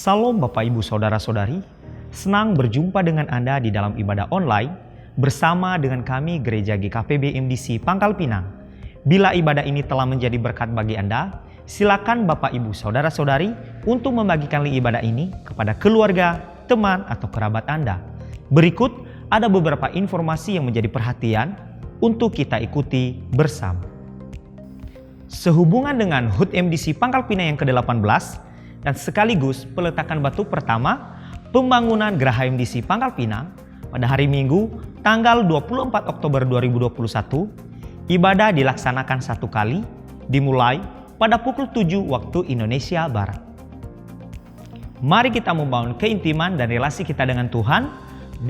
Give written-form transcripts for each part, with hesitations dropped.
Salam Bapak Ibu Saudara-saudari, senang berjumpa dengan Anda di dalam ibadah online bersama dengan kami Gereja GKPB MDC Pangkal Pinang. Bila ibadah ini telah menjadi berkat bagi Anda, silakan Bapak Ibu Saudara-saudari untuk membagikan link ibadah ini kepada keluarga, teman, atau kerabat Anda. Berikut ada beberapa informasi yang menjadi perhatian untuk kita ikuti bersama. Sehubungan dengan HUT MDC Pangkal Pinang yang ke-18, dan sekaligus peletakan batu pertama pembangunan Geraha MDC Pangkal Pinang pada hari Minggu tanggal 24 Oktober 2021, ibadah dilaksanakan satu kali, dimulai pada pukul 7 waktu Indonesia Barat. Mari kita membangun keintiman dan relasi kita dengan Tuhan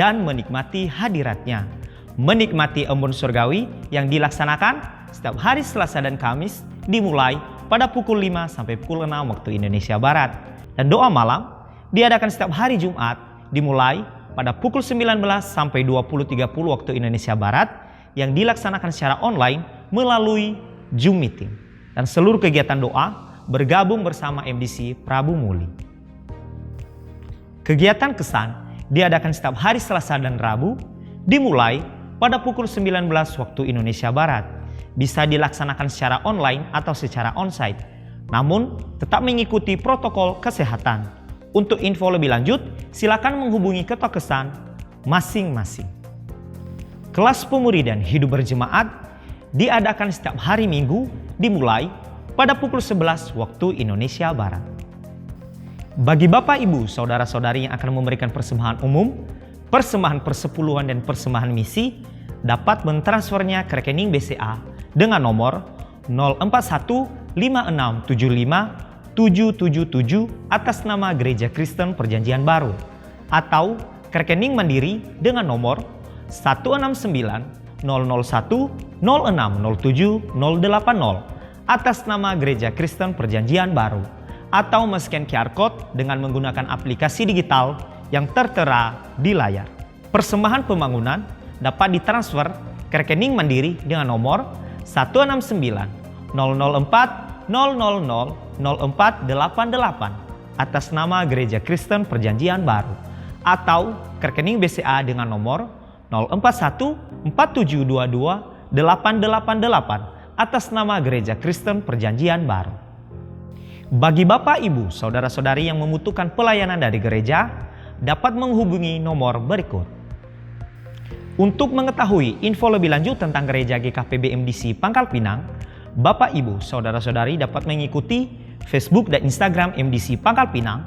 dan menikmati hadirat-Nya, menikmati embun surgawi yang dilaksanakan setiap hari Selasa dan Kamis dimulai pada pukul 5 sampai pukul 6 waktu Indonesia Barat. Dan doa malam diadakan setiap hari Jumat dimulai pada pukul 19 sampai 20.30 waktu Indonesia Barat yang dilaksanakan secara online melalui Zoom Meeting. Dan seluruh kegiatan doa bergabung bersama MDC Prabu Muli. Kegiatan kesan diadakan setiap hari Selasa dan Rabu dimulai pada pukul 19 waktu Indonesia Barat. Bisa dilaksanakan secara online atau secara onsite, namun tetap mengikuti protokol kesehatan. Untuk info lebih lanjut, silakan menghubungi ketua kesan masing-masing. Kelas pemuridan hidup berjemaat diadakan setiap hari Minggu dimulai pada pukul 11 waktu Indonesia Barat. Bagi Bapak Ibu, Saudara-saudari yang akan memberikan persembahan umum, persembahan persepuluhan dan persembahan misi, dapat mentransfernya ke rekening BCA dengan nomor 04156757777 atas nama Gereja Kristen Perjanjian Baru, atau ke rekening Mandiri dengan nomor 169001060780 atas nama Gereja Kristen Perjanjian Baru, atau men-scan QR Code dengan menggunakan aplikasi digital yang tertera di layar. Persembahan pembangunan dapat ditransfer ke rekening Mandiri dengan nomor 169 004 000 0488 atas nama Gereja Kristen Perjanjian Baru, atau ke rekening BCA dengan nomor 041 4722 888 atas nama Gereja Kristen Perjanjian Baru. Bagi Bapak Ibu, Saudara-saudari yang membutuhkan pelayanan dari gereja, dapat menghubungi nomor berikut. Untuk mengetahui info lebih lanjut tentang Gereja GKPB MDC Pangkal Pinang, Bapak Ibu Saudara-saudari dapat mengikuti Facebook dan Instagram MDC Pangkal Pinang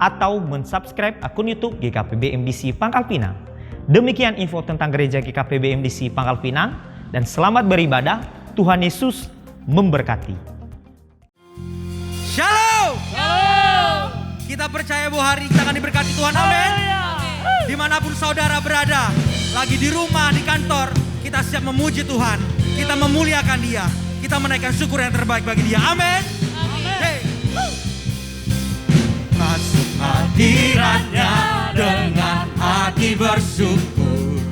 atau mensubscribe akun YouTube GKPB MDC Pangkal Pinang. Demikian info tentang Gereja GKPB MDC Pangkal Pinang, dan selamat beribadah. Tuhan Yesus memberkati. Shalom. Shalom. Kita percaya bahwa hari kita akan diberkati Tuhan. Amin. Dimanapun saudara berada, lagi di rumah, di kantor, kita siap memuji Tuhan. Kita memuliakan Dia. Kita menaikkan syukur yang terbaik bagi Dia. Amin. Hey. Masuk hadirat-Nya dengan hati bersyukur.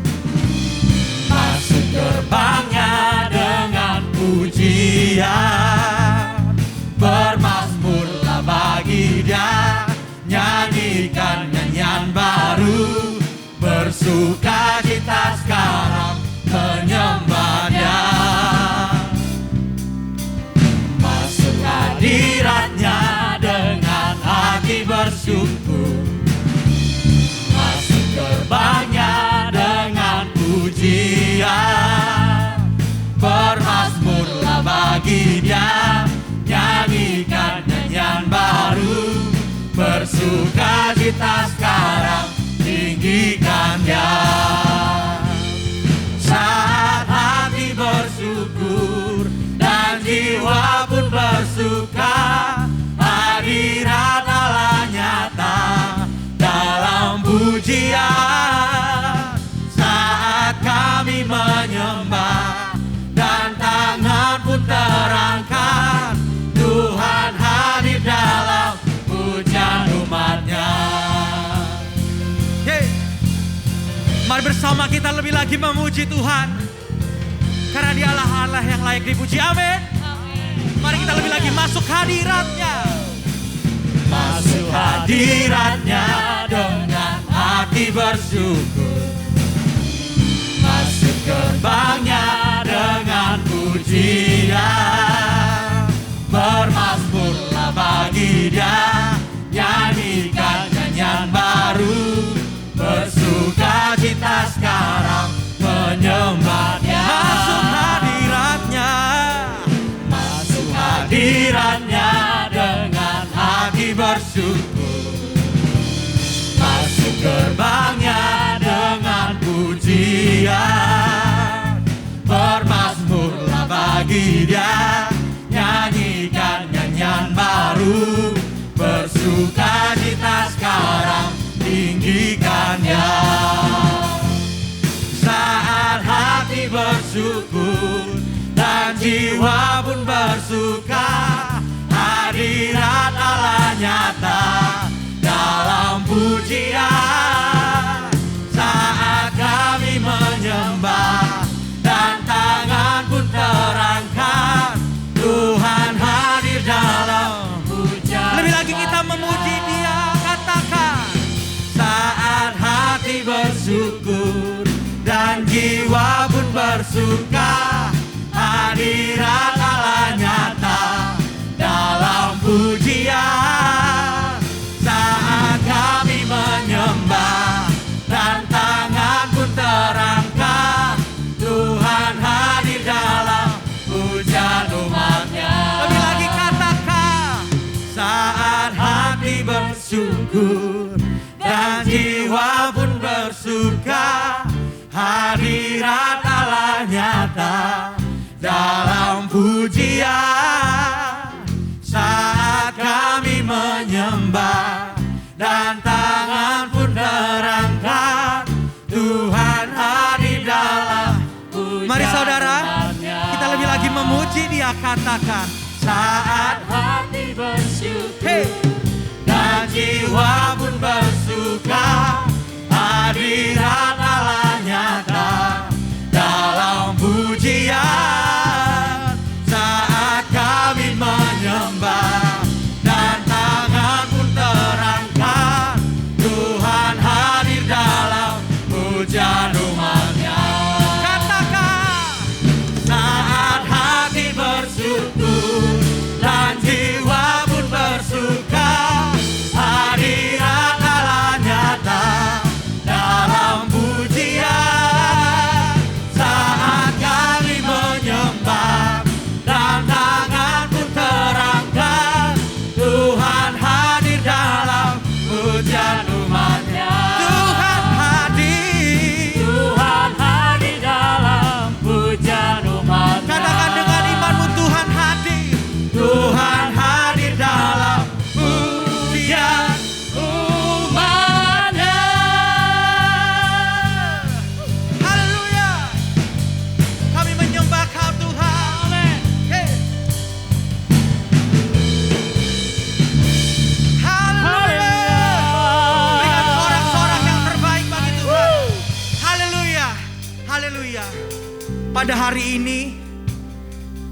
Masuk gerbang-Nya dengan pujian. Bermazmurlah bagi Dia, nyanyikan nyanyian baru. Bersuka cita sekarang menyembah-Nya. Masuk hadirat-Nya dengan hati bersyukur. Masuk gerbang-Nya dengan pujian. Bermazmurlah bagi Dia, nyanyikan nyanyian baru. Bersuka cita sekarang, tinggikan Dia. Saat hati bersyukur dan jiwa pun bersuka, hadirat Allah nyata dalam pujian. Saat kami menyembah dan tangan pun terangkat, Tuhan hadir dalam pujian umat-Nya. Mari bersama kita lebih lagi memuji Tuhan, karena Dialah Allah yang layak dipuji. Amin. Mari kita lebih lagi masuk hadirat-Nya. masuk hadiratnya dengan hati bersyukur, masuk gerbangnya dengan pujian, bermazmurlah bagi Dia, nyanyikan nyanyian baru, bersuka cita sekarang menyembah Dia. Masuk hadiratnya, masuk hadiratnya dengan hati bersyukur, masuk gerbangnya dengan pujian, bermazmurlah bagi Dia, nyanyikan nyanyian baru, bersuka cita sekarang tinggikan Dia. Saat hati bersyukur dan jiwa pun bersuka, hadirat Allah nyata dalam pujian. Saat kami menyembah dan tangan pun terangkat, Tuhan hadir dalam pujian. Lebih lagi kita memuji Dia, katakan. Saat hati bersyukur dan jiwa pun bersuka, hadirat Allah nyata dalam pujian. Saat kami menyembah dan tangan pun terangkat, Tuhan hadir dalam pujian umat-Nya. Lebih lagi katakan. Saat hati bersyukur dan jiwa pun bersuka, hadirat Allah nyata dalam pujian. Saat kami menyembah dan tangan pun terangkat, Tuhan hadir dalam pujian. Mari saudara, kita lebih lagi memuji Dia, katakan. Saat hati bersyukur dan jiwa pun bersuka, hadirat Allah nyata dalam pujian. Saat kami menyembah dan tangan pun terangkat, Tuhan hadir dalam pujian umat-Nya. Katakan. Saat hati bersyukur dan jiwa pun bersuka, hadirat Allah nyata dalam pujian. Saat kami menyembah dan tangan pun terangkat, Tuhan hadir dalam pujian umat-Nya. Tuhan hadir, Tuhan hadir dalam pujian umat-Nya. Katakan dengan imanmu, Tuhan hadir, Tuhan hadir dalam pujian umat-Nya. Haleluya. Kami menyembah Kau Tuhan. Hey. Haleluya. Berikan sorak-sorak yang terbaik bagi Tuhan. Haleluya. Haleluya. Pada hari ini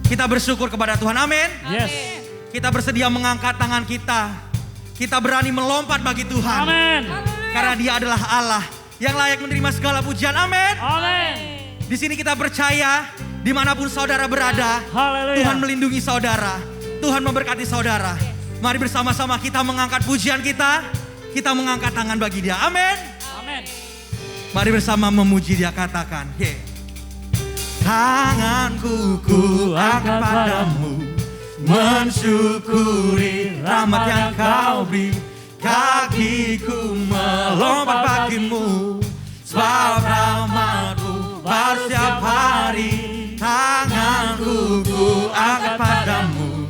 kita bersyukur kepada Tuhan. Amin. Yes. Kita bersedia mengangkat tangan kita. Kita berani melompat bagi Tuhan. Amin. Karena Dia adalah Allah yang layak menerima segala pujian. Amin. Amin. Di sini kita percaya dimanapun saudara berada, Haleluya. Tuhan melindungi saudara. Tuhan memberkati saudara. Mari bersama-sama kita mengangkat pujian kita. Kita mengangkat tangan bagi Dia. Amin. Amin. Mari bersama memuji Dia, katakan. Tanganku ku angkat padamu, mensyukuri rahmat yang Kau beri. Kakiku melompat bagimu, sebab rahmat-Mu baru setiap hari. Tanganku ku angkat padamu,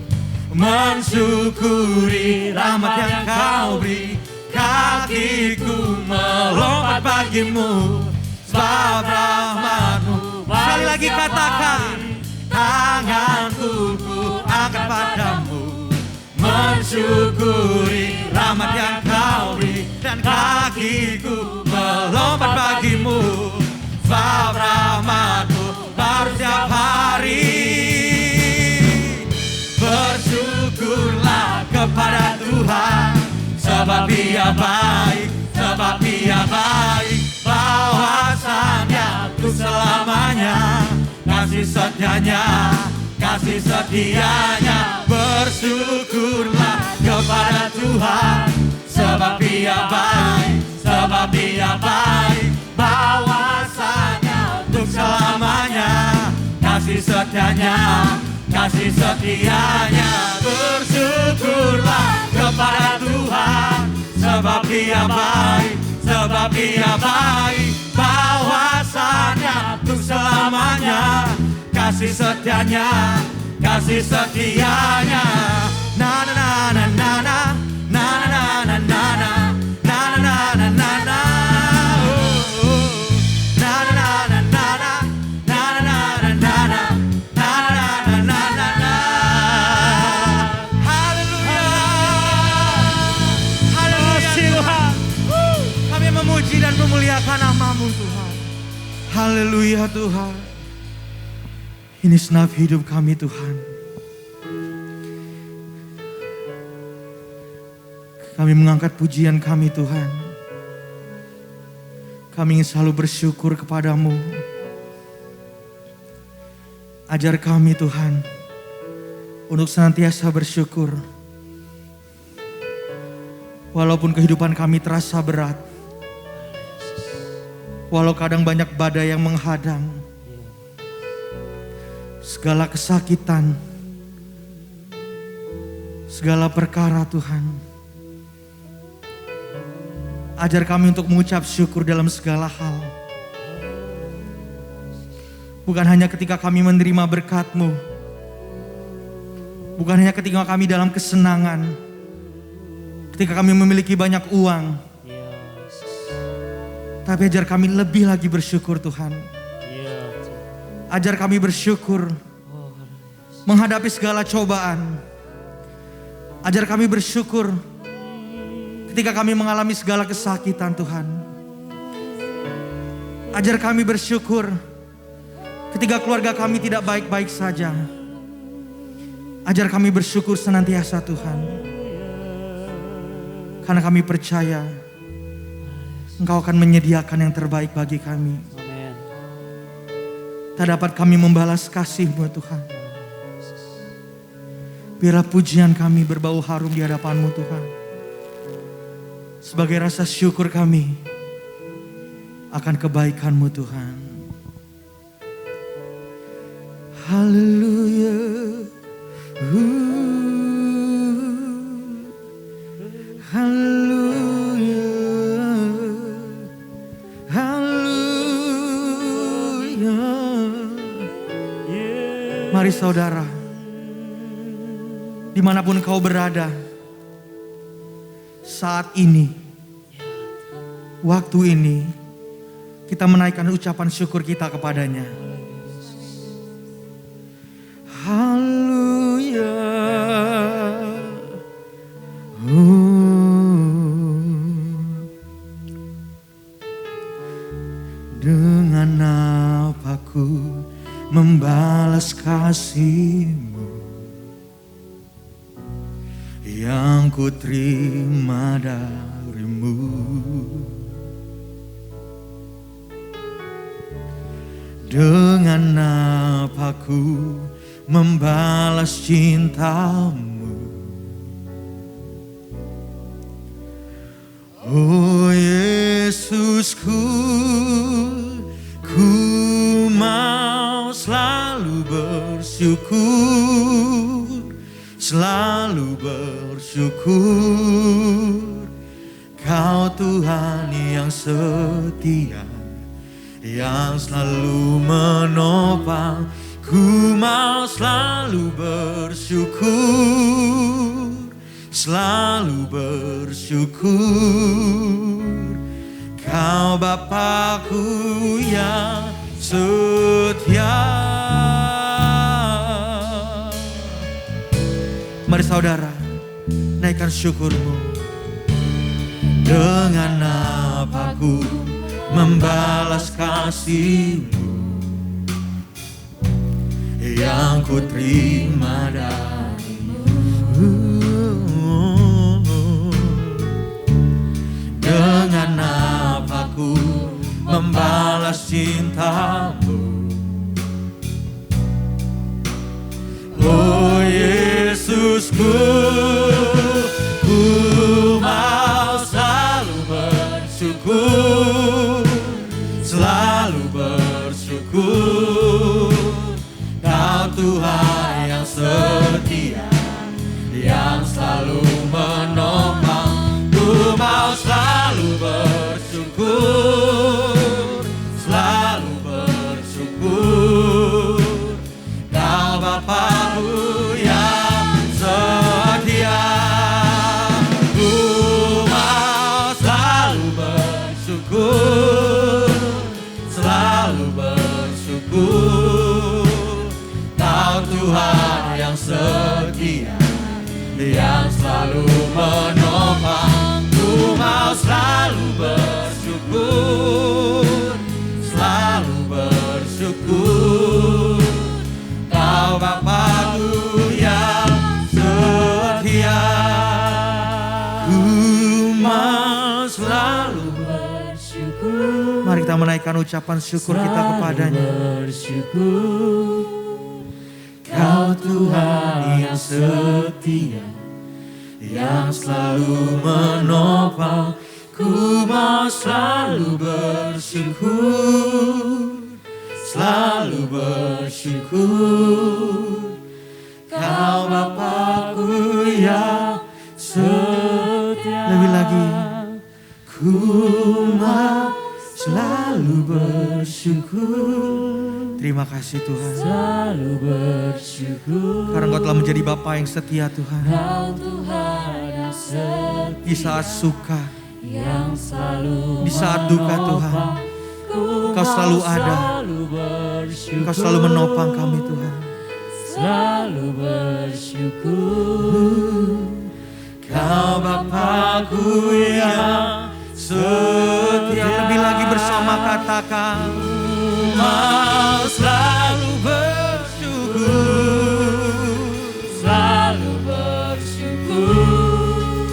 mensyukuri rahmat yang Kau beri. Kakiku melompat bagimu, sebab rahmat-Mu. Sekali lagi katakan. Tanganku ku angkat padamu, mensyukuri rahmat yang Kau beri. Dan kakiku melompat bagimu, sebab rahmat-Mu baru setiap hari. Bersyukurlah kepada Tuhan, Ia baik, sebab Ia baik, bahwasanya untuk selamanya. Kasih setianya, bersyukurlah kepada Tuhan. Sebab Ia baik, bahwasanya untuk selamanya. Kasih setianya, bersyukurlah kepada Tuhan. Sebab Ia baik, bahwasanya untuk selamanya. Kasih setianya, na na na na na na na na na na na na na na na na, na na na na na na na na na na na na na na. Haleluya, haleluya Tuhan. Kami memuji dan memuliakan nama-Mu Tuhan. Haleluya Tuhan. Ini segenap hidup kami Tuhan. Kami mengangkat pujian kami Tuhan. Kami ingin selalu bersyukur kepadamu. Ajar kami Tuhan untuk senantiasa bersyukur. Walaupun kehidupan kami terasa berat. Walau kadang banyak badai yang menghadang. Segala kesakitan, segala perkara Tuhan. Ajar kami untuk mengucap syukur dalam segala hal. Bukan hanya ketika kami menerima berkat-Mu. Bukan hanya ketika kami dalam kesenangan. Ketika kami memiliki banyak uang. Tapi ajar kami lebih lagi bersyukur Tuhan. Ajar kami bersyukur menghadapi segala cobaan. Ajar kami bersyukur ketika kami mengalami segala kesakitan Tuhan. Ajar kami bersyukur ketika keluarga kami tidak baik-baik saja. Ajar kami bersyukur senantiasa Tuhan. Karena kami percaya Engkau akan menyediakan yang terbaik bagi kami. Tak dapat kami membalas kasih-Mu Tuhan. Biarlah pujian kami berbau harum di hadapan-Mu Tuhan. Sebagai rasa syukur kami akan kebaikan-Mu Tuhan. Haleluya. Haleluya. Mari saudara, dimanapun kau berada, saat ini, waktu ini, kita menaikkan ucapan syukur kita kepadanya. Haleluya. Dengan apa ku membalas kasih-Mu yang ku terima dari-Mu. Dengan apa ku membalas cinta-Mu. Oh Yesusku, ku mau selalu bersyukur, selalu bersyukur. Kau Tuhan yang setia, yang selalu menopang. Ku mau selalu bersyukur, selalu bersyukur. Kau Bapakku yang setia. Mari saudara, naikkan syukur-Mu. Dengan apa ku membalas kasih-Mu yang ku terima dari-Mu. cintamu. Oh Yesusku, ku mau selalu bersyukur, selalu bersyukur. Kau Tuhan yang setia, yang selalu menopang. Ku mau selalu bersyukur, selalu bersyukur. Kau Bapa-Ku yang setia. Ku mau selalu bersyukur, selalu bersyukur. Kau Tuhan yang setia, yang selalu menopang. Ku mau selalu bersyukur, selalu bersyukur. Kau Bapa-Ku yang setia. Ku mau selalu bersyukur. Mari kita menaikkan ucapan syukur kita kepadanya. Bersyukur. Kau Tuhan yang setia, yang selalu menopang. Ku mau selalu bersyukur, selalu bersyukur. Kau Bapa-Ku yang setia. Lebih lagi, ku mau selalu bersyukur. Terima kasih Tuhan. Selalu bersyukur. Karena Engkau telah menjadi Bapa yang setia Tuhan. Kau Tuhan yang setia. Di saat suka, yang selalu di saat duka Tuhan, Engkau selalu ada. Engkau selalu menopang kami Tuhan. Selalu bersyukur. Kau Bapa-Ku yang setia. Lebih lagi bersama katakan, mau selalu bersyukur, selalu bersyukur.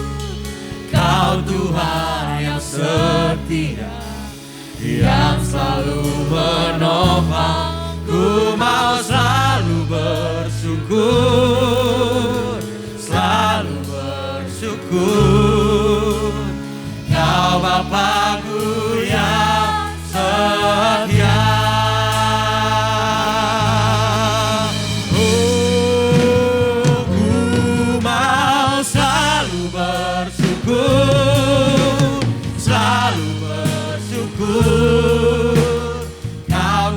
Kau Tuhan yang setia, yang selalu menopang. Ku mau selalu bersyukur, selalu bersyukur. Kau Bapa-Ku yang setia. Oh, ku mau selalu bersyukur, selalu bersyukur. Kau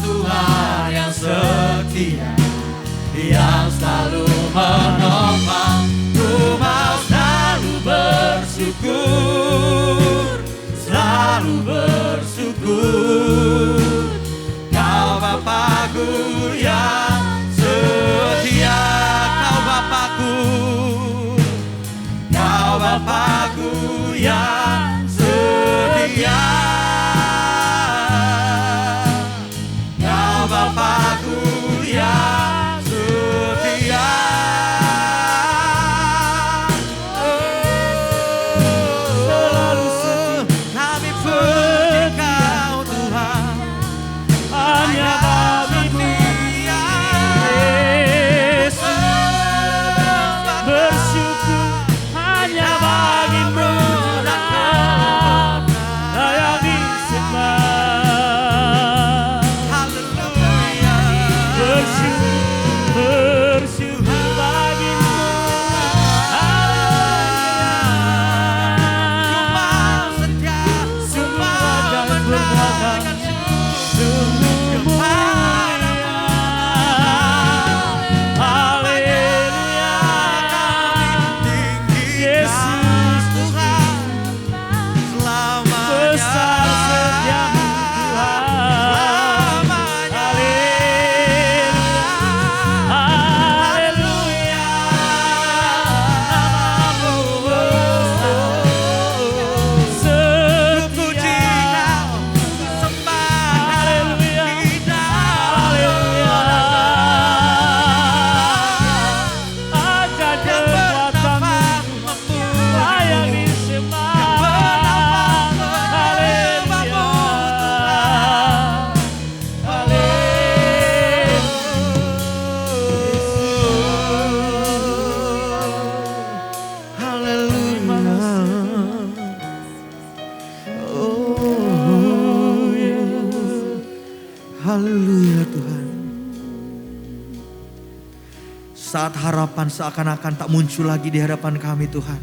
Saat harapan seakan-akan tak muncul lagi di hadapan kami Tuhan.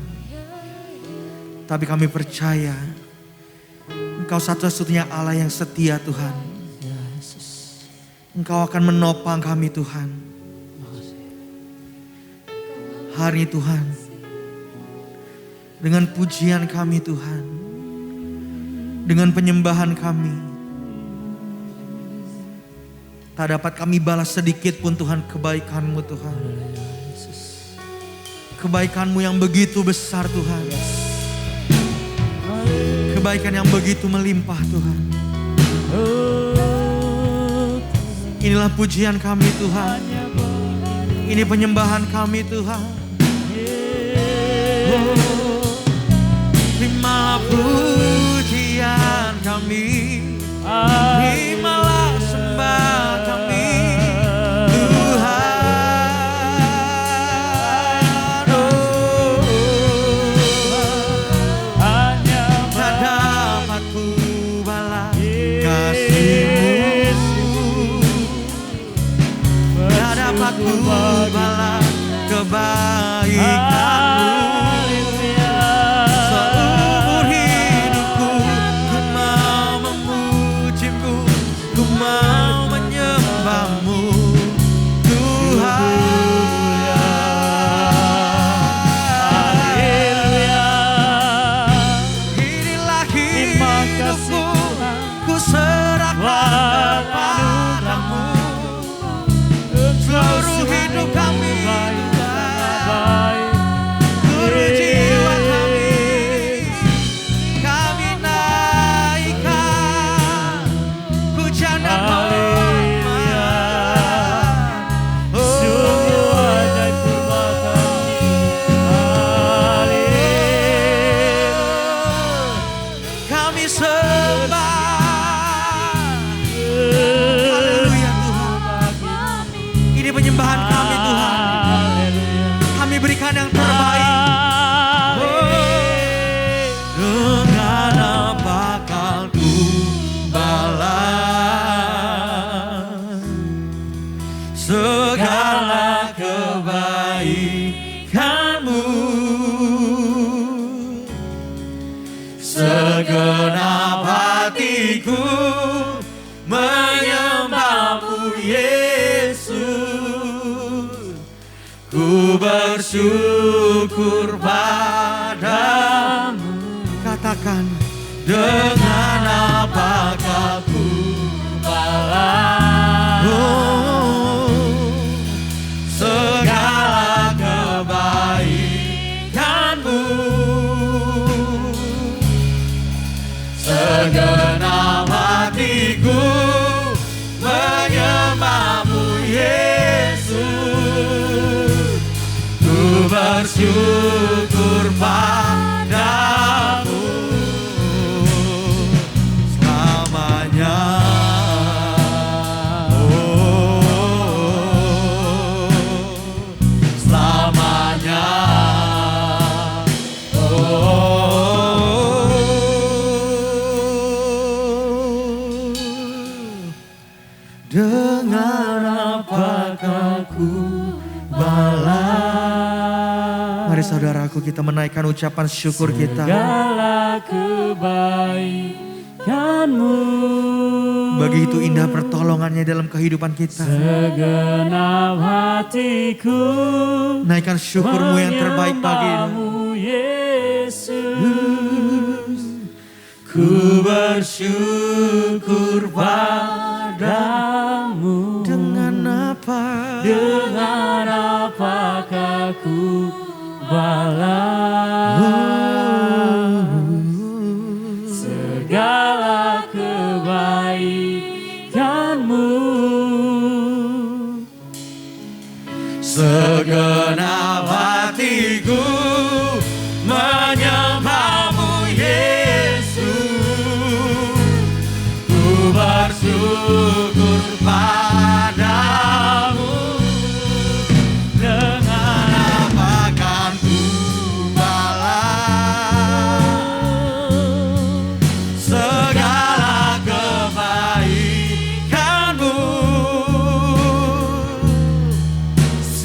Tapi kami percaya Engkau satu-satunya Allah yang setia Tuhan. Engkau akan menopang kami Tuhan. Hari ini Tuhan, dengan pujian kami Tuhan, dengan penyembahan kami, tak dapat kami balas sedikit pun Tuhan kebaikan-Mu Tuhan. Kebaikan-Mu yang begitu besar Tuhan. Kebaikan yang begitu melimpah Tuhan. Inilah pujian kami Tuhan. Ini penyembahan kami Tuhan. Terimalah pujian kami. Terimalah sembah kami Tuhan. Tak dapat ku balas kasih-Mu. Tak dapat ku balas kebaikan-Mu. Seumur hidupku ku mau memuji-Mu, ku mau menyembah-Mu Tuhan. Inilah hidupku, ku serahkan kepadamu. Seluruh hidup kami Tuhan, seluruh jiwa kami naikkan pujian dan hormat. Kami sembah. Haleluya Tuhan. Ini penyembahan kami Tuhan. Kami berikan yang terbaik. Dengan apakah ku balas segala kebaikan-Mu. Segenap hatiku menyembah-Mu Yesus. Ku bersyukur padamu. Katakan, dengan apakah ku balas segala kebaikan-Mu. Segenap hatiku menyembah-Mu Yesus. Ku bersyukur padamu selamanya. Selamanya. Dengan apakah ku balas. Mari saudaraku, kita menaikkan ucapan syukur kita. Segala kebaikan-Mu. Begitu indah pertolongannya dalam kehidupan kita. Segenap hatiku Naikkan syukur-Mu yang terbaik pagi ini. menyembah-Mu Yesus. Ku bersyukur padamu. Dengan apa? Dengan apakah ku balas segala kebaikan-Mu. Segenap hatiku menyembah-Mu Yesus. Ku bersyukur padamu. Dengan apa kan ku balas segala kebaikan-Mu.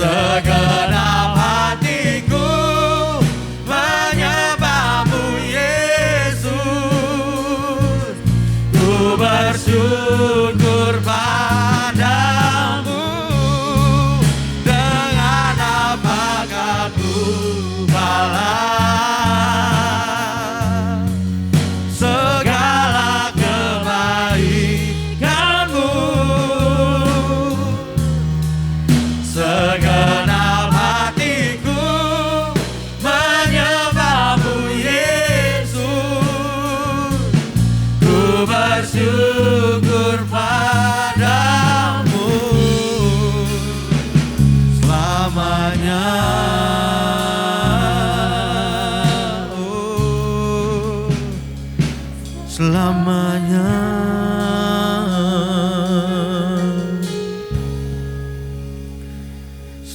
Segala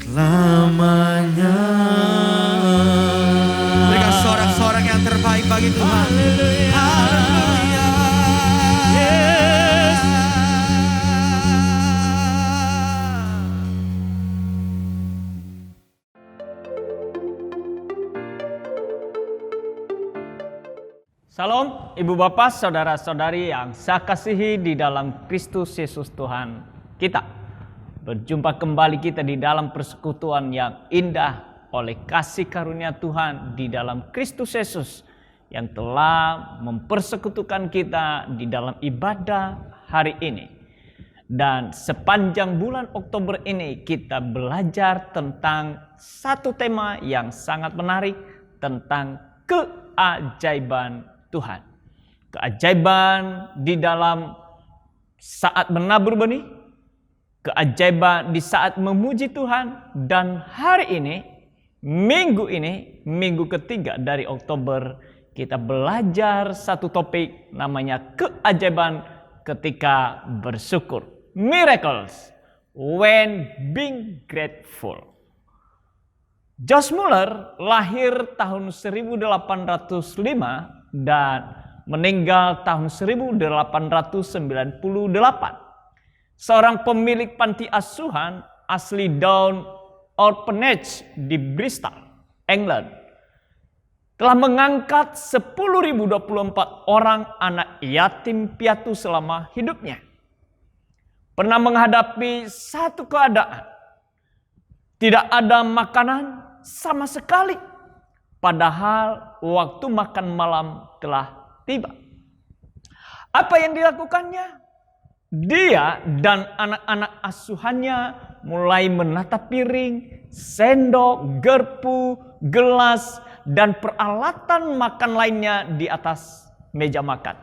selamanya. Berikan sorak-sorak yang terbaik bagi Tuhan. Haleluya. Yes. Salam Ibu Bapak, Saudara-saudari yang saya kasihi di dalam Kristus Yesus Tuhan kita. Berjumpa kembali kita di dalam persekutuan yang indah oleh kasih karunia Tuhan di dalam Kristus Yesus yang telah mempersekutukan kita di dalam ibadah hari ini. Dan sepanjang bulan Oktober ini kita belajar tentang satu tema yang sangat menarik tentang keajaiban Tuhan. Keajaiban di dalam saat menabur benih, keajaiban di saat memuji Tuhan, dan hari ini, minggu ketiga dari Oktober, kita belajar satu topik namanya keajaiban ketika bersyukur. Miracles when being grateful. Josh Muller lahir tahun 1805 dan meninggal tahun 1898. Seorang pemilik panti asuhan asli Down Orphanage di Bristol, England, telah mengangkat 10.024 orang anak yatim piatu selama hidupnya. Pernah menghadapi satu keadaan, tidak ada makanan sama sekali, padahal waktu makan malam telah tiba. Apa yang dilakukannya? Dia dan anak-anak asuhannya mulai menata piring, sendok, garpu, gelas, dan peralatan makan lainnya di atas meja makan.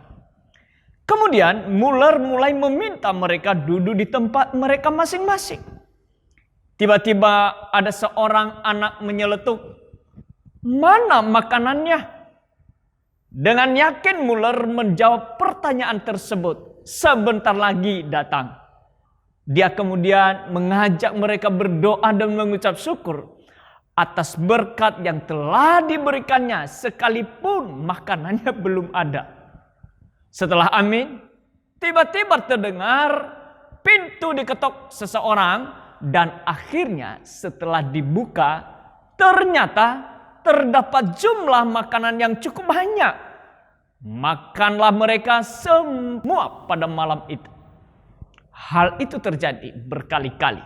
Kemudian Muller mulai meminta mereka duduk di tempat mereka masing-masing. Tiba-tiba ada seorang anak menyeletuk, "Mana makanannya?" Dengan yakin Muller menjawab pertanyaan tersebut, "Sebentar lagi datang." Dia kemudian mengajak mereka berdoa dan mengucap syukur atas berkat yang telah diberikannya sekalipun makanannya belum ada. Setelah amin, tiba-tiba terdengar pintu diketok seseorang dan akhirnya setelah dibuka ternyata terdapat jumlah makanan yang cukup banyak. Makanlah mereka semua pada malam itu. Hal itu terjadi berkali-kali.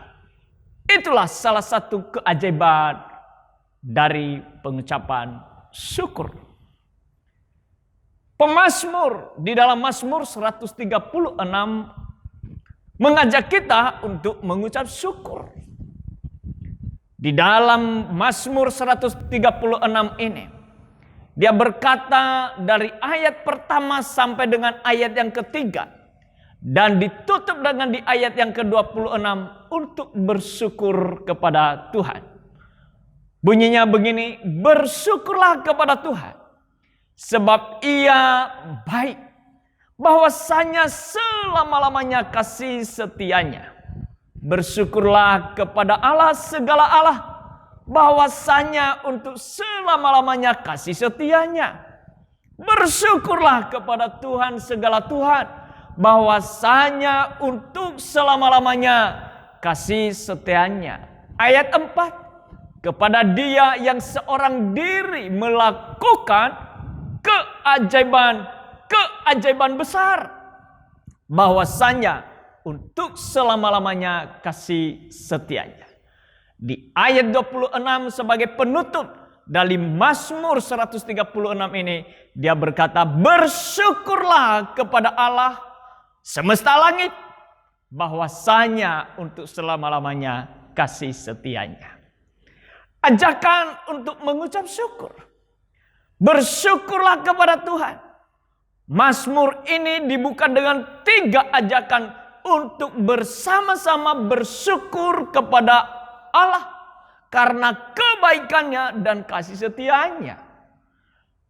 Itulah salah satu keajaiban dari pengucapan syukur. Pemazmur di dalam Mazmur 136 mengajak kita untuk mengucap syukur. Di dalam Mazmur 136 ini, dia berkata dari ayat pertama sampai dengan ayat yang ketiga, dan ditutup dengan di ayat yang ke-26 untuk bersyukur kepada Tuhan. Bunyinya begini, "Bersyukurlah kepada Tuhan, sebab Ia baik, bahwasanya selama-lamanya kasih setianya. Bersyukurlah kepada Allah segala Allah, bahwasanya untuk selama-lamanya kasih setianya. Bersyukurlah kepada Tuhan segala Tuhan, bahwasanya untuk selama-lamanya kasih setianya." Ayat 4, "Kepada Dia yang seorang diri melakukan keajaiban besar, bahwasanya untuk selama-lamanya kasih setianya." Di ayat 26 sebagai penutup dari Mazmur 136 ini, dia berkata, "Bersyukurlah kepada Allah semesta langit, bahwasanya untuk selama-lamanya kasih setianya." Ajakan untuk mengucap syukur. Bersyukurlah kepada Tuhan. Mazmur ini dibuka dengan 3 ajakan untuk bersama-sama bersyukur kepada Allah karena kebaikannya dan kasih setianya.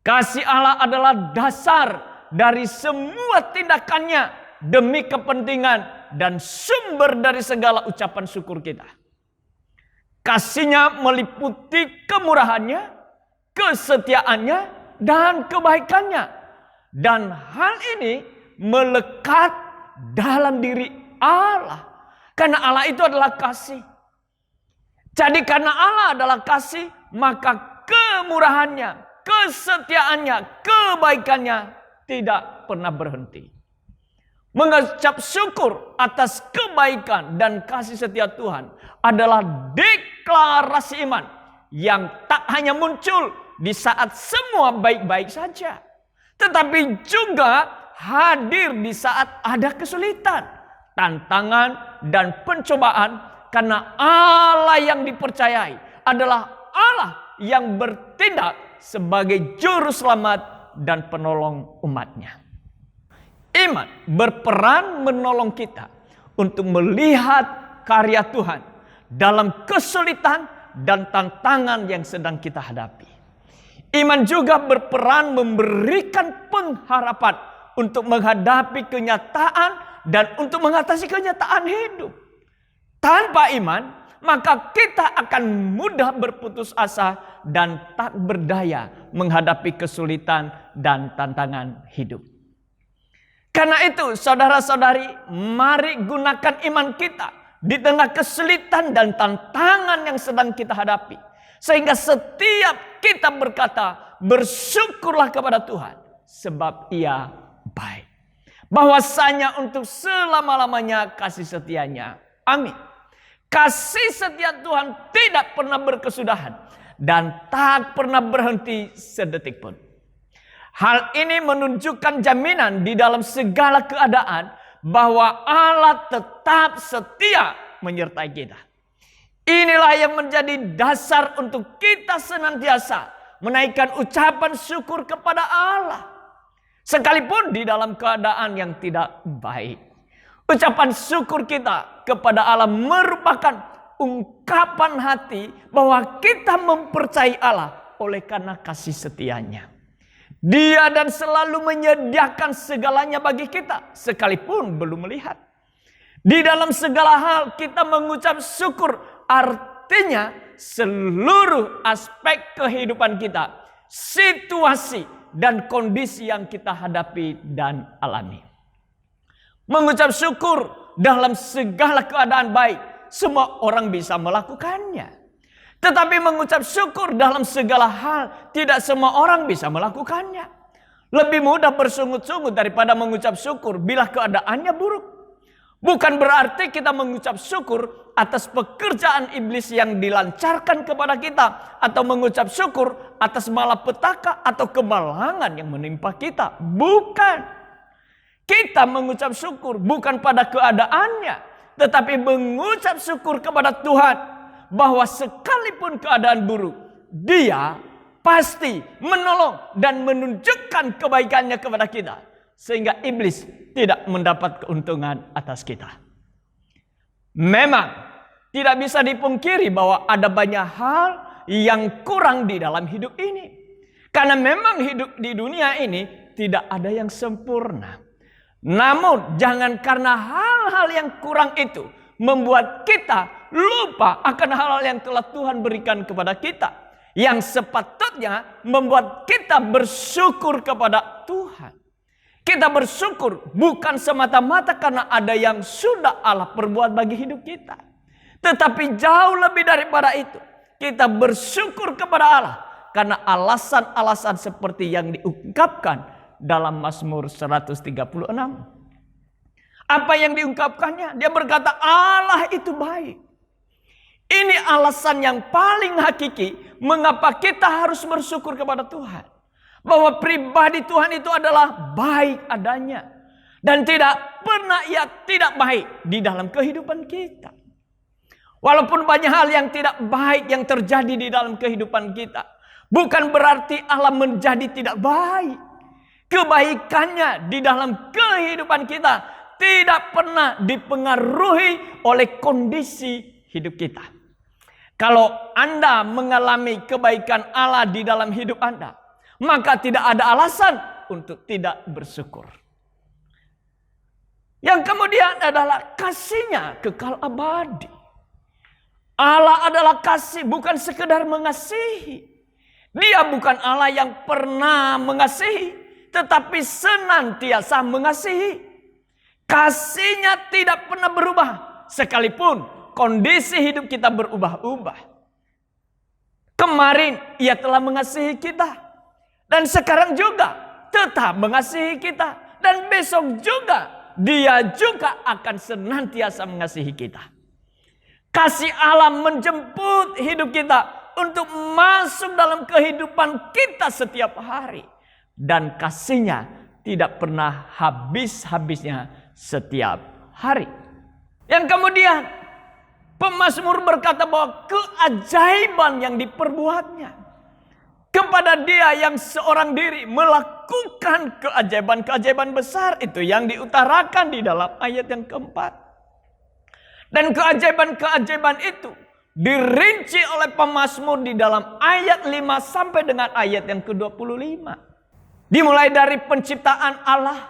Kasih Allah adalah dasar dari semua tindakannya demi kepentingan dan sumber dari segala ucapan syukur kita. Kasih-Nya meliputi kemurahannya, kesetiaannya, dan kebaikannya. Dan hal ini melekat dalam diri Allah. Karena Allah itu adalah kasih. Jadi karena Allah adalah kasih, maka kemurahannya, kesetiaannya, kebaikannya tidak pernah berhenti. Mengucap syukur atas kebaikan dan kasih setia Tuhan adalah deklarasi iman yang tak hanya muncul di saat semua baik-baik saja, tetapi juga hadir di saat ada kesulitan, tantangan, dan pencobaan. Karena Allah yang dipercayai adalah Allah yang bertindak sebagai juru selamat dan penolong umatnya. Iman berperan menolong kita untuk melihat karya Tuhan dalam kesulitan dan tantangan yang sedang kita hadapi. Iman juga berperan memberikan pengharapan untuk menghadapi kenyataan dan untuk mengatasi kenyataan hidup. Tanpa iman, maka kita akan mudah berputus asa dan tak berdaya menghadapi kesulitan dan tantangan hidup. Karena itu, saudara-saudari, mari gunakan iman kita di tengah kesulitan dan tantangan yang sedang kita hadapi. Sehingga setiap kita berkata, bersyukurlah kepada Tuhan, sebab Ia baik. Bahwasanya untuk selama-lamanya kasih setianya. Amin. Kasih setia Tuhan tidak pernah berkesudahan dan tak pernah berhenti sedetik pun. Hal ini menunjukkan jaminan di dalam segala keadaan bahwa Allah tetap setia menyertai kita. Inilah yang menjadi dasar untuk kita senantiasa menaikkan ucapan syukur kepada Allah, sekalipun di dalam keadaan yang tidak baik. Ucapan syukur kita kepada Allah merupakan ungkapan hati bahwa kita mempercayai Allah oleh karena kasih setianya. Dia dan selalu menyediakan segalanya bagi kita sekalipun belum melihat. Di dalam segala hal kita mengucap syukur, artinya seluruh aspek kehidupan kita, situasi dan kondisi yang kita hadapi dan alami. Mengucap syukur dalam segala keadaan baik, semua orang bisa melakukannya. Tetapi mengucap syukur dalam segala hal, tidak semua orang bisa melakukannya. Lebih mudah bersungut-sungut daripada mengucap syukur bila keadaannya buruk. Bukan berarti kita mengucap syukur atas pekerjaan iblis yang dilancarkan kepada kita, atau mengucap syukur atas malapetaka atau kemalangan yang menimpa kita. Bukan. Kita mengucap syukur bukan pada keadaannya, tetapi mengucap syukur kepada Tuhan bahwa sekalipun keadaan buruk, Dia pasti menolong dan menunjukkan kebaikannya kepada kita, sehingga iblis tidak mendapat keuntungan atas kita. Memang tidak bisa dipungkiri bahwa ada banyak hal yang kurang di dalam hidup ini, karena memang hidup di dunia ini tidak ada yang sempurna. Namun jangan karena hal-hal yang kurang itu membuat kita lupa akan hal-hal yang telah Tuhan berikan kepada kita, yang sepatutnya membuat kita bersyukur kepada Tuhan. Kita bersyukur bukan semata-mata karena ada yang sudah Allah perbuat bagi hidup kita, tetapi jauh lebih daripada itu, kita bersyukur kepada Allah karena alasan-alasan seperti yang diungkapkan dalam Mazmur 136. Apa yang diungkapkannya? Dia berkata Allah itu baik. Ini alasan yang paling hakiki mengapa kita harus bersyukur kepada Tuhan. Bahwa pribadi Tuhan itu adalah baik adanya. Dan tidak pernah Ia tidak baik di dalam kehidupan kita. Walaupun banyak hal yang tidak baik yang terjadi di dalam kehidupan kita, bukan berarti Allah menjadi tidak baik. Kebaikannya di dalam kehidupan kita tidak pernah dipengaruhi oleh kondisi hidup kita. Kalau Anda mengalami kebaikan Allah di dalam hidup Anda, maka tidak ada alasan untuk tidak bersyukur. Yang kemudian adalah kasih-Nya kekal abadi. Allah adalah kasih, bukan sekedar mengasihi. Dia bukan Allah yang pernah mengasihi, tetapi senantiasa mengasihi. Kasihnya tidak pernah berubah, sekalipun kondisi hidup kita berubah-ubah. Kemarin ia telah mengasihi kita, dan sekarang juga tetap mengasihi kita, dan besok juga dia juga akan senantiasa mengasihi kita. Kasih Allah menjemput hidup kita untuk masuk dalam kehidupan kita setiap hari. Dan kasihnya tidak pernah habis-habisnya setiap hari. Yang kemudian pemazmur berkata bahwa keajaiban yang diperbuatnya. Kepada dia yang seorang diri melakukan keajaiban-keajaiban besar itu yang diutarakan di dalam ayat yang keempat. Dan keajaiban-keajaiban itu dirinci oleh pemazmur di dalam ayat 5 sampai dengan ayat yang ke-25. Dimulai dari penciptaan Allah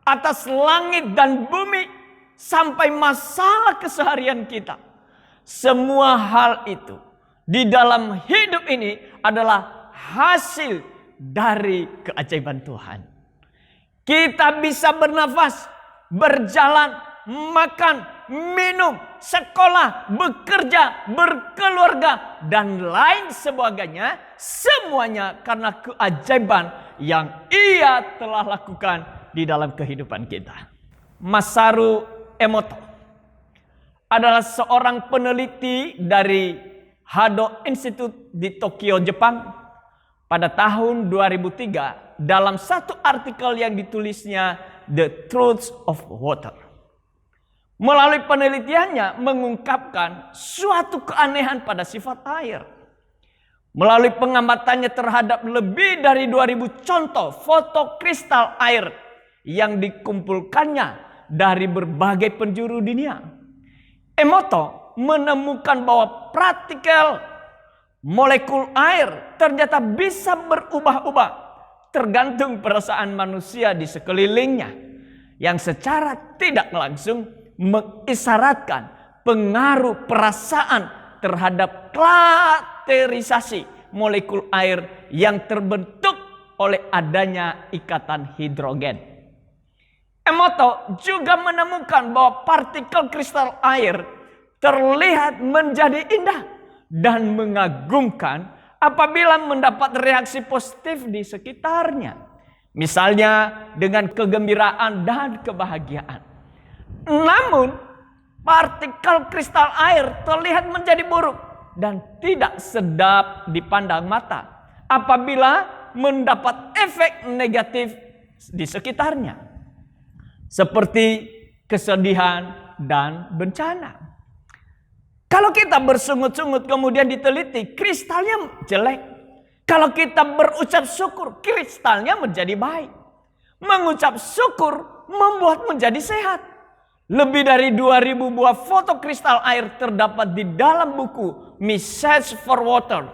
atas langit dan bumi sampai masalah keseharian kita. Semua hal itu di dalam hidup ini adalah hasil dari keajaiban Tuhan. Kita bisa bernafas, berjalan, makan, minum, sekolah, bekerja, berkeluarga, dan lain sebagainya. Semuanya karena keajaiban yang ia telah lakukan di dalam kehidupan kita. Masaru Emoto adalah seorang peneliti dari Hado Institute di Tokyo, Jepang. Pada tahun 2003 dalam satu artikel yang ditulisnya The Truth of Water. Melalui penelitiannya mengungkapkan suatu keanehan pada sifat air. Melalui pengamatannya terhadap lebih dari 2000 contoh foto kristal air yang dikumpulkannya dari berbagai penjuru dunia. Emoto menemukan bahwa partikel molekul air ternyata bisa berubah-ubah tergantung perasaan manusia di sekelilingnya yang secara tidak langsung mengisyaratkan pengaruh perasaan terhadap klasterisasi molekul air yang terbentuk oleh adanya ikatan hidrogen. Emoto juga menemukan bahwa partikel kristal air terlihat menjadi indah dan mengagumkan apabila mendapat reaksi positif di sekitarnya. Misalnya dengan kegembiraan dan kebahagiaan. Namun partikel kristal air terlihat menjadi buruk dan tidak sedap dipandang mata apabila mendapat efek negatif di sekitarnya. Seperti kesedihan dan bencana. Kalau kita bersungut-sungut kemudian diteliti, kristalnya jelek. Kalau kita berucap syukur, kristalnya menjadi baik. Mengucap syukur membuat menjadi sehat. Lebih dari 2000 buah foto kristal air terdapat di dalam buku Message for Water.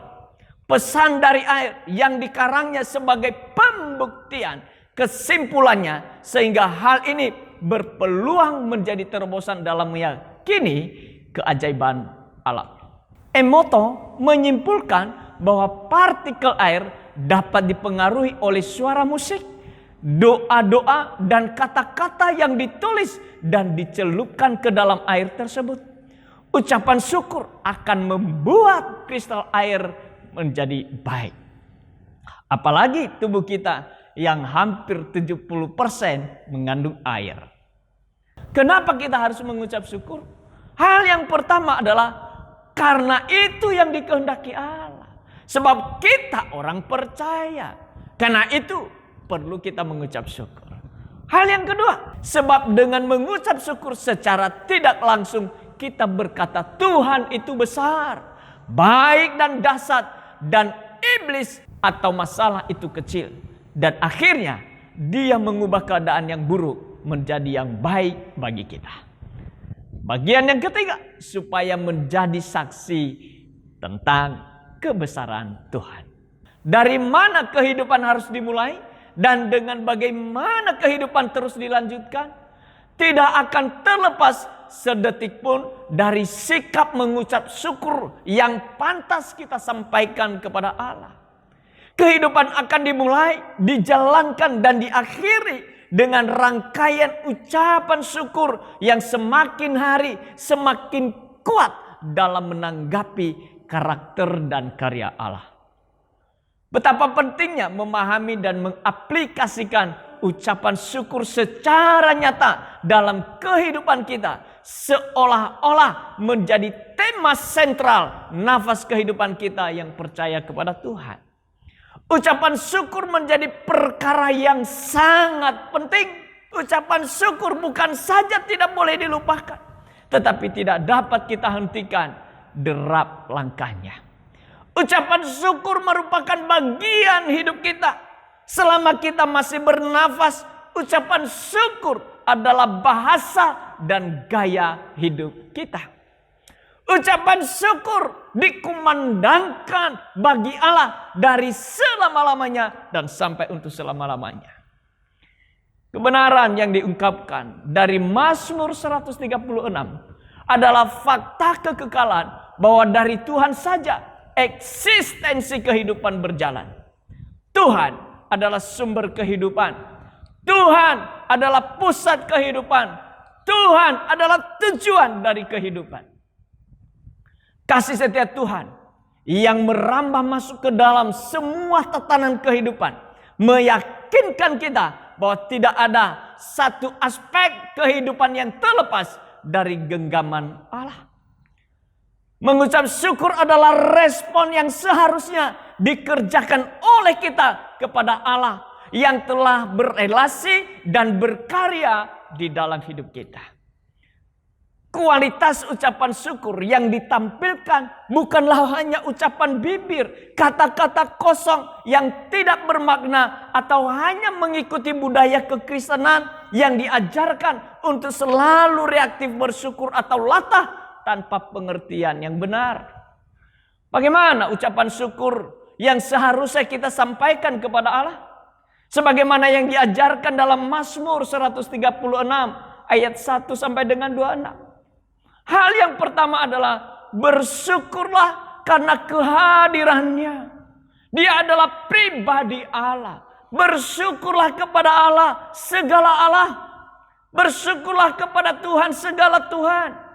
Pesan dari air yang dikarangnya sebagai pembuktian kesimpulannya sehingga hal ini berpeluang menjadi terobosan dalam meyakini keajaiban alam. Emoto menyimpulkan bahwa partikel air dapat dipengaruhi oleh suara musik, doa-doa, dan kata-kata yang ditulis dan dicelupkan ke dalam air tersebut. Ucapan syukur akan membuat kristal air menjadi baik. Apalagi tubuh kita yang hampir 70% mengandung air. Kenapa kita harus mengucap syukur? Hal yang pertama adalah karena itu yang dikehendaki Allah. Sebab kita orang percaya. Karena itu perlu kita mengucap syukur. Hal yang kedua, sebab dengan mengucap syukur secara tidak langsung kita berkata Tuhan itu besar, baik dan dahsyat, dan iblis atau masalah itu kecil. Dan akhirnya dia mengubah keadaan yang buruk menjadi yang baik bagi kita. Bagian yang ketiga, supaya menjadi saksi tentang kebesaran Tuhan. Dari mana kehidupan harus dimulai dan dengan bagaimana kehidupan terus dilanjutkan, tidak akan terlepas sedetik pun dari sikap mengucap syukur yang pantas kita sampaikan kepada Allah. Kehidupan akan dimulai, dijalankan dan diakhiri dengan rangkaian ucapan syukur yang semakin hari semakin kuat dalam menanggapi karakter dan karya Allah. Betapa pentingnya memahami dan mengaplikasikan ucapan syukur secara nyata dalam kehidupan kita, seolah-olah menjadi tema sentral nafas kehidupan kita yang percaya kepada Tuhan. Ucapan syukur menjadi perkara yang sangat penting. Ucapan syukur bukan saja tidak boleh dilupakan, tetapi tidak dapat kita hentikan derap langkahnya. Ucapan syukur merupakan bagian hidup kita. Selama kita masih bernafas, ucapan syukur adalah bahasa dan gaya hidup kita. Ucapan syukur dikumandangkan bagi Allah dari selama-lamanya dan sampai untuk selama-lamanya. Kebenaran yang diungkapkan dari Mazmur 136 adalah fakta kekekalan bahwa dari Tuhan saja eksistensi kehidupan berjalan. Tuhan adalah sumber kehidupan. Tuhan adalah pusat kehidupan. Tuhan adalah tujuan dari kehidupan. Kasih setia Tuhan yang merambah masuk ke dalam semua tatanan kehidupan meyakinkan kita bahwa tidak ada satu aspek kehidupan yang terlepas dari genggaman Allah. Mengucap syukur adalah respon yang seharusnya dikerjakan oleh kita kepada Allah yang telah berelasi dan berkarya di dalam hidup kita. Kualitas ucapan syukur yang ditampilkan bukanlah hanya ucapan bibir, kata-kata kosong yang tidak bermakna atau hanya mengikuti budaya kekristenan yang diajarkan untuk selalu reaktif bersyukur atau latah tanpa pengertian yang benar. Bagaimana ucapan syukur yang seharusnya kita sampaikan kepada Allah? Sebagaimana yang diajarkan dalam Mazmur 136 ayat 1 sampai dengan 26. Hal yang pertama adalah bersyukurlah karena kehadirannya. Dia adalah pribadi Allah. Bersyukurlah kepada Allah segala Allah. Bersyukurlah kepada Tuhan segala Tuhan.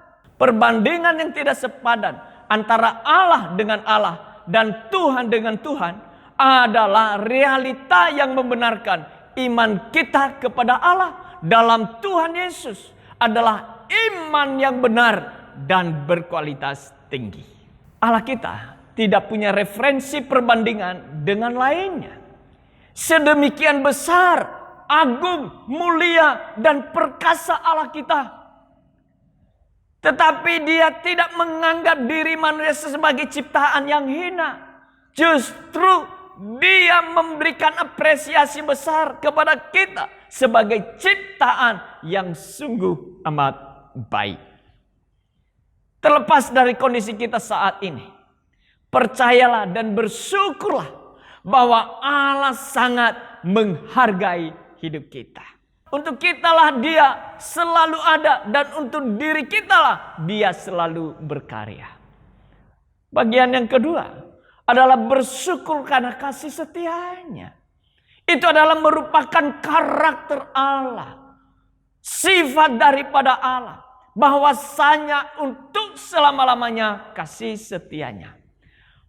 Perbandingan yang tidak sepadan antara Allah dengan Allah dan Tuhan dengan Tuhan adalah realita yang membenarkan iman kita kepada Allah dalam Tuhan Yesus adalah iman yang benar dan berkualitas tinggi. Allah kita tidak punya referensi perbandingan dengan lainnya. Sedemikian besar, agung, mulia, dan perkasa Allah kita. Tetapi Dia tidak menganggap diri manusia sebagai ciptaan yang hina. Justru Dia memberikan apresiasi besar kepada kita sebagai ciptaan yang sungguh amat baik. Terlepas dari kondisi kita saat ini, percayalah dan bersyukurlah bahwa Allah sangat menghargai hidup kita. Untuk kitalah Dia selalu ada dan untuk diri kitalah Dia selalu berkarya. Bagian yang kedua adalah bersyukur karena kasih setianya. Itu adalah merupakan karakter Allah. Sifat daripada Allah. Bahwasanya untuk selama-lamanya kasih setianya.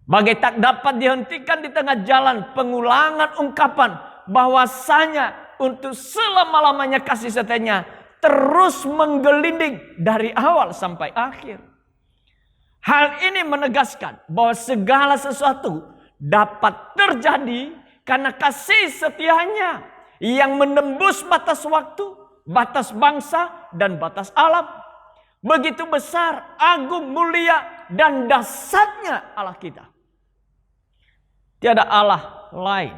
Bagai tak dapat dihentikan di tengah jalan pengulangan ungkapan. Bahwasanya untuk selama-lamanya kasih setianya terus menggelinding dari awal sampai akhir. Hal ini menegaskan bahwa segala sesuatu dapat terjadi karena kasih setianya yang menembus batas waktu, batas bangsa, dan batas alam. Begitu besar, agung, mulia, dan dahsyatnya Allah kita. Tiada Allah lain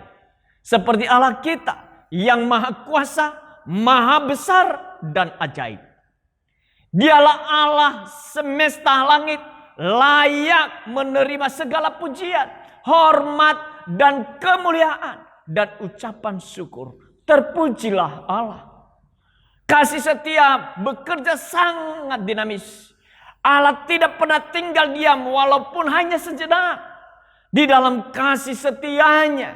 seperti Allah kita yang maha kuasa, maha besar, dan ajaib. Dialah Allah semesta langit, layak menerima segala pujian, hormat, dan kemuliaan, dan ucapan syukur. Terpujilah Allah. Kasih setia bekerja sangat dinamis. Allah tidak pernah tinggal diam walaupun hanya sejenak. Di dalam kasih setianya,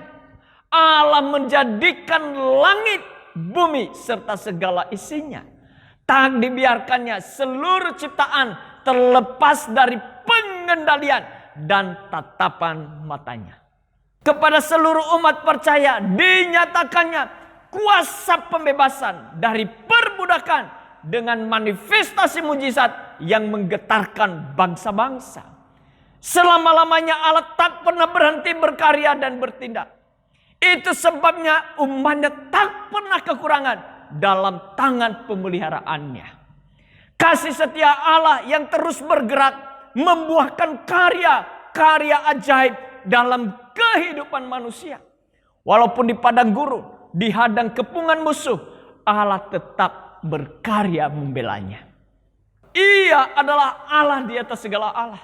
Allah menjadikan langit, bumi, serta segala isinya. Tak dibiarkannya seluruh ciptaan terlepas dari pengendalian dan tatapan matanya. Kepada seluruh umat percaya dinyatakannya kuasa pembebasan dari perbudakan dengan manifestasi mujizat yang menggetarkan bangsa-bangsa. Selama-lamanya Allah tak pernah berhenti berkarya dan bertindak. Itu sebabnya umatnya tak pernah kekurangan dalam tangan pemeliharaannya. Kasih setia Allah yang terus bergerak membuahkan karya-karya ajaib dalam kehidupan manusia. Walaupun di padang gurun, dihadang kepungan musuh, Allah tetap berkarya membelanya. Ia adalah Allah di atas segala Allah,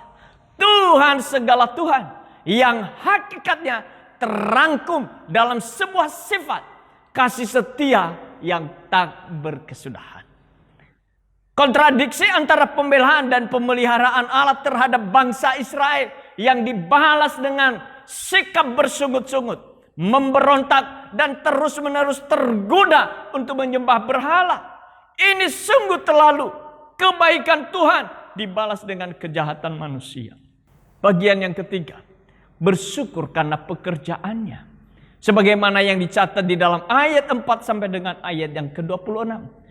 Tuhan segala Tuhan, yang hakikatnya terangkum dalam sebuah sifat kasih setia yang tak berkesudahan. Kontradiksi antara pembelaan dan pemeliharaan Allah terhadap bangsa Israel yang dibalas dengan sikap bersungut-sungut, memberontak dan terus-menerus tergoda untuk menyembah berhala. Ini sungguh terlalu. Kebaikan Tuhan dibalas dengan kejahatan manusia. Bagian yang ketiga, bersyukur karena pekerjaannya. Sebagaimana yang dicatat di dalam ayat 4 sampai dengan ayat yang ke-26.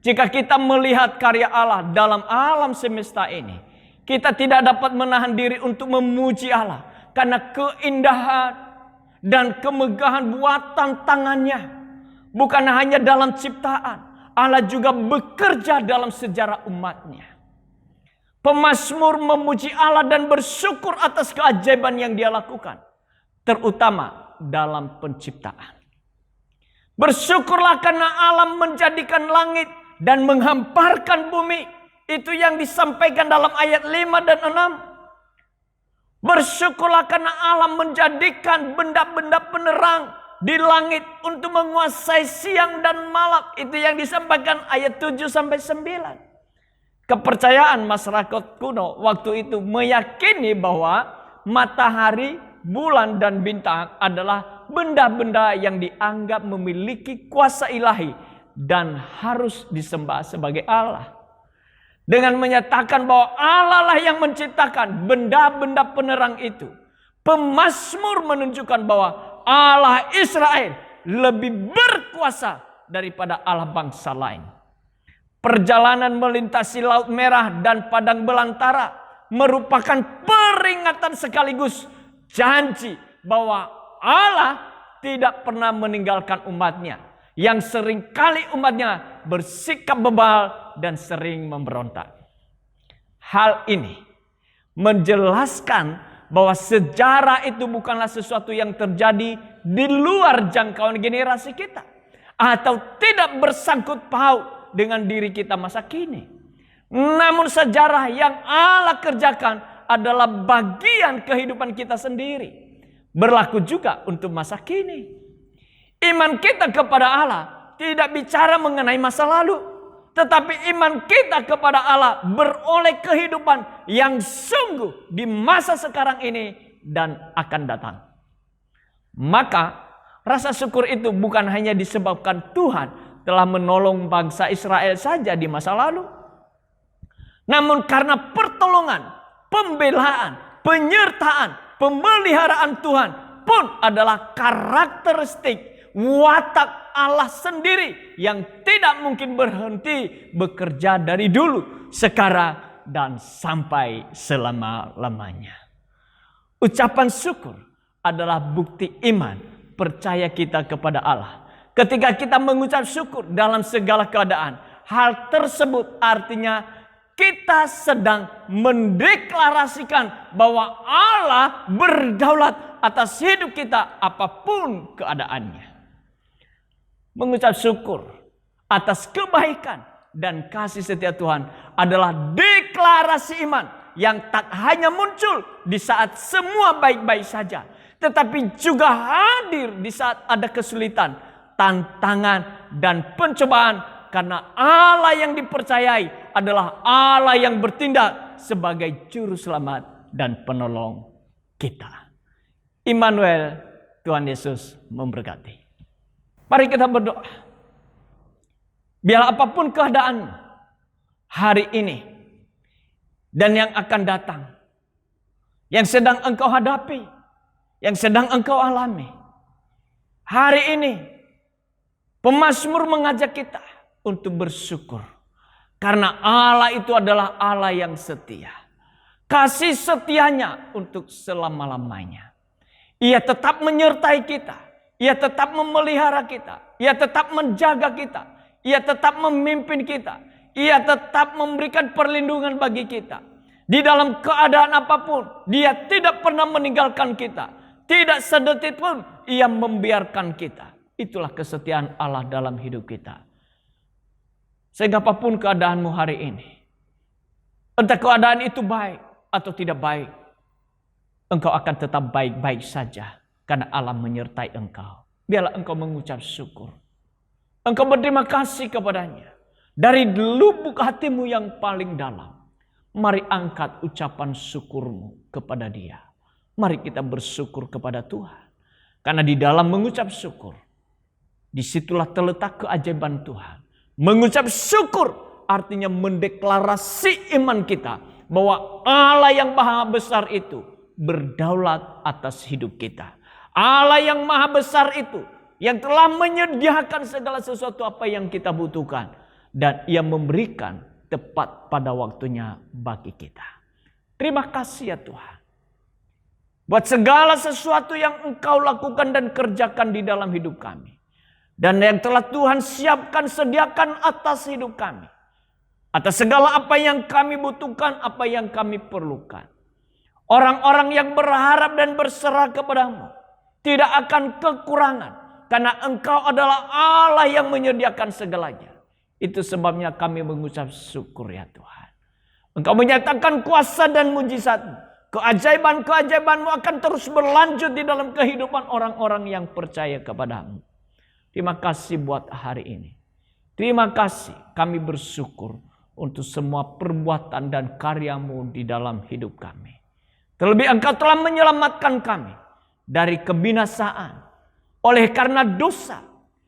Jika kita melihat karya Allah dalam alam semesta ini, kita tidak dapat menahan diri untuk memuji Allah karena keindahan dan kemegahan buatan tangannya. Bukan hanya dalam ciptaan, Allah juga bekerja dalam sejarah umatnya. Pemazmur memuji Allah dan bersyukur atas keajaiban yang Dia lakukan, terutama dalam penciptaan. Bersyukurlah karena Allah menjadikan langit dan menghamparkan bumi. Itu yang disampaikan dalam ayat 5 dan 6. Bersyukurlah karena Allah menjadikan benda-benda penerang di langit untuk menguasai siang dan malam. Itu yang disampaikan ayat 7 sampai 9. Kepercayaan masyarakat kuno waktu itu meyakini bahwa matahari, bulan dan bintang adalah benda-benda yang dianggap memiliki kuasa ilahi dan harus disembah sebagai Allah. Dengan menyatakan bahwa Allah lah yang menciptakan benda-benda penerang itu, pemazmur menunjukkan bahwa Allah Israel lebih berkuasa daripada Allah bangsa lain. Perjalanan melintasi Laut Merah dan Padang Belantara merupakan peringatan sekaligus janji bahwa Allah tidak pernah meninggalkan umatnya, yang seringkali umatnya bersikap bebal dan sering memberontak. Hal ini menjelaskan bahwa sejarah itu bukanlah sesuatu yang terjadi di luar jangkauan generasi kita, atau tidak bersangkut paut dengan diri kita masa kini. Namun sejarah yang Allah kerjakan adalah bagian kehidupan kita sendiri. Berlaku juga untuk masa kini. Iman kita kepada Allah tidak bicara mengenai masa lalu, tetapi iman kita kepada Allah beroleh kehidupan yang sungguh di masa sekarang ini dan akan datang. Maka rasa syukur itu bukan hanya disebabkan Tuhan telah menolong bangsa Israel saja di masa lalu, namun karena pertolongan, pembelaan, penyertaan, pemeliharaan Tuhan pun adalah karakteristik watak Allah sendiri yang tidak mungkin berhenti bekerja dari dulu, sekarang, dan sampai selama-lamanya. Ucapan syukur adalah bukti iman, percaya kita kepada Allah. Ketika kita mengucap syukur dalam segala keadaan, hal tersebut artinya kita sedang mendeklarasikan bahwa Allah berdaulat atas hidup kita apapun keadaannya. Mengucap syukur atas kebaikan dan kasih setia Tuhan adalah deklarasi iman yang tak hanya muncul di saat semua baik-baik saja, tetapi juga hadir di saat ada kesulitan, tantangan dan pencobaan karena Allah yang dipercayai adalah Allah yang bertindak sebagai juru selamat dan penolong kita. Immanuel, Tuhan Yesus memberkati. Mari kita berdoa. Biar apapun keadaan hari ini dan yang akan datang, yang sedang engkau hadapi, yang sedang engkau alami, hari ini pemazmur mengajak kita untuk bersyukur. Karena Allah itu adalah Allah yang setia. Kasih setianya untuk selama-lamanya. Ia tetap menyertai kita. Ia tetap memelihara kita. Ia tetap menjaga kita. Ia tetap memimpin kita. Ia tetap memberikan perlindungan bagi kita. Di dalam keadaan apapun, Dia tidak pernah meninggalkan kita. Tidak sedetik pun Ia membiarkan kita. Itulah kesetiaan Allah dalam hidup kita. Sehingga apapun keadaanmu hari ini, entah keadaan itu baik atau tidak baik, engkau akan tetap baik-baik saja. Karena Allah menyertai engkau. Biarlah engkau mengucap syukur. Engkau berterima kasih kepadanya. Dari lubuk hatimu yang paling dalam. Mari angkat ucapan syukurmu kepada Dia. Mari kita bersyukur kepada Tuhan. Karena di dalam mengucap syukur, disitulah terletak keajaiban Tuhan. Mengucap syukur artinya mendeklarasi iman kita. Bahwa Allah yang maha besar itu berdaulat atas hidup kita. Allah yang maha besar itu yang telah menyediakan segala sesuatu apa yang kita butuhkan. Dan Ia memberikan tepat pada waktunya bagi kita. Terima kasih ya Tuhan. Buat segala sesuatu yang Engkau lakukan dan kerjakan di dalam hidup kami. Dan yang telah Tuhan siapkan, sediakan atas hidup kami. Atas segala apa yang kami butuhkan, apa yang kami perlukan. Orang-orang yang berharap dan berserah kepadamu tidak akan kekurangan. Karena Engkau adalah Allah yang menyediakan segalanya. Itu sebabnya kami mengucap syukur ya Tuhan. Engkau menyatakan kuasa dan mujizat-Mu. Keajaiban-keajaiban-Mu akan terus berlanjut di dalam kehidupan orang-orang yang percaya kepadamu. Terima kasih buat hari ini. Terima kasih kami bersyukur untuk semua perbuatan dan karya-Mu di dalam hidup kami. Terlebih Engkau telah menyelamatkan kami dari kebinasaan. Oleh karena dosa,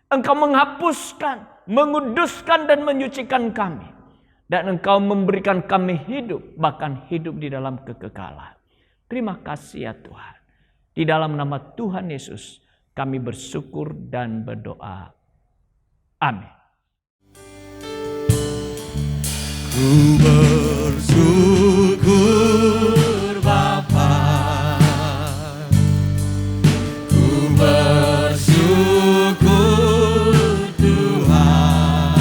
Engkau menghapuskan, menguduskan dan menyucikan kami. Dan Engkau memberikan kami hidup, bahkan hidup di dalam kekekalan. Terima kasih ya Tuhan. Di dalam nama Tuhan Yesus kami bersyukur dan berdoa. Amin. Ku bersyukur Bapa, ku bersyukur Tuhan,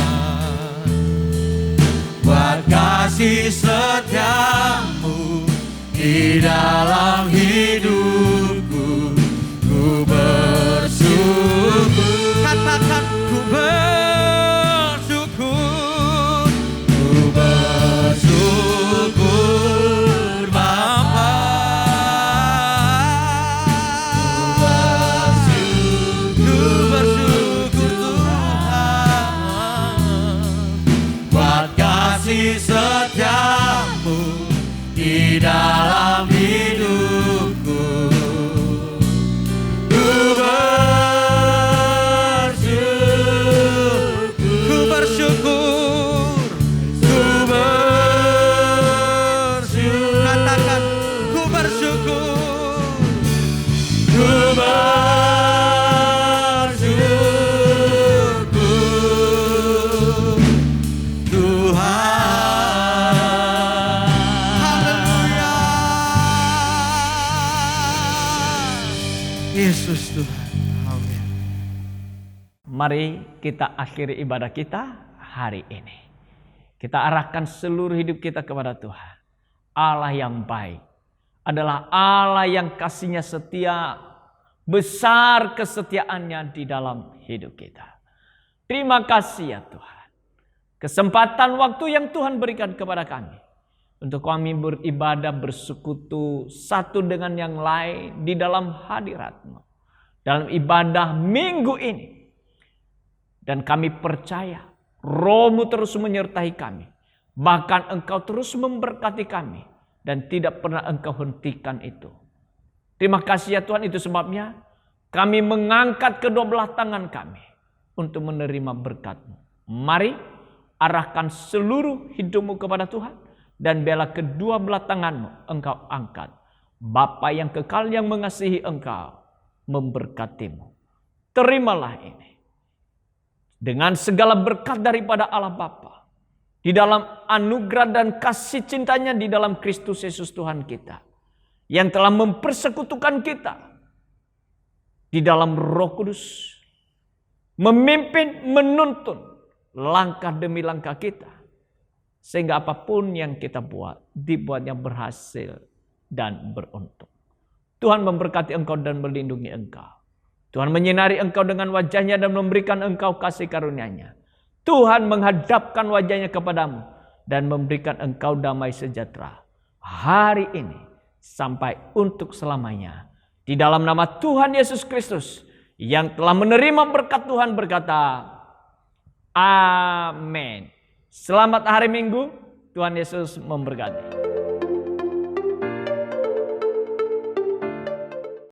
buat kasih setiamu di dalam hidupku. Ku bersyukur. Katakan ku bersyukur. Ku bersyukur Bapa, Ku bersyukur Tuhan, buat kasih setiamu di dalam hidupku. Ku bersyukur. ku bersyukur. Ku bersyukur. Katakan ku bersyukur. Ku bersyukur Tuhan. Haleluya. Yesus Tuhan. Amin. Mari kita akhiri ibadah kita hari ini. Kita arahkan seluruh hidup kita kepada Tuhan. Allah yang baik adalah Allah yang kasih-Nya setia, besar kesetiaannya di dalam hidup kita. Terima kasih ya Tuhan. Kesempatan waktu yang Tuhan berikan kepada kami. Untuk kami beribadah bersekutu satu dengan yang lain di dalam hadirat-Mu. Dalam ibadah minggu ini. Dan kami percaya Roh-Mu terus menyertai kami. Bahkan Engkau terus memberkati kami. Dan tidak pernah Engkau hentikan itu. Terima kasih ya Tuhan, itu sebabnya kami mengangkat kedua belah tangan kami untuk menerima berkat-Mu. Mari arahkan seluruh hidupmu kepada Tuhan. Dan bela kedua belah tanganmu Engkau angkat. Bapa yang kekal yang mengasihi Engkau memberkatimu. Terimalah ini. Dengan segala berkat daripada Allah Bapa, di dalam anugerah dan kasih cintanya di dalam Kristus Yesus Tuhan kita, yang telah mempersekutukan kita di dalam Roh Kudus, memimpin, menuntun langkah demi langkah kita, sehingga apapun yang kita buat, dibuatnya berhasil dan beruntung. Tuhan memberkati engkau dan melindungi engkau. Tuhan menyinari engkau dengan wajahnya dan memberikan engkau kasih karunia-Nya. Tuhan menghadapkan wajahnya kepadamu dan memberikan engkau damai sejahtera hari ini sampai untuk selamanya. Di dalam nama Tuhan Yesus Kristus yang telah menerima berkat Tuhan berkata, amin. Selamat hari Minggu, Tuhan Yesus memberkati.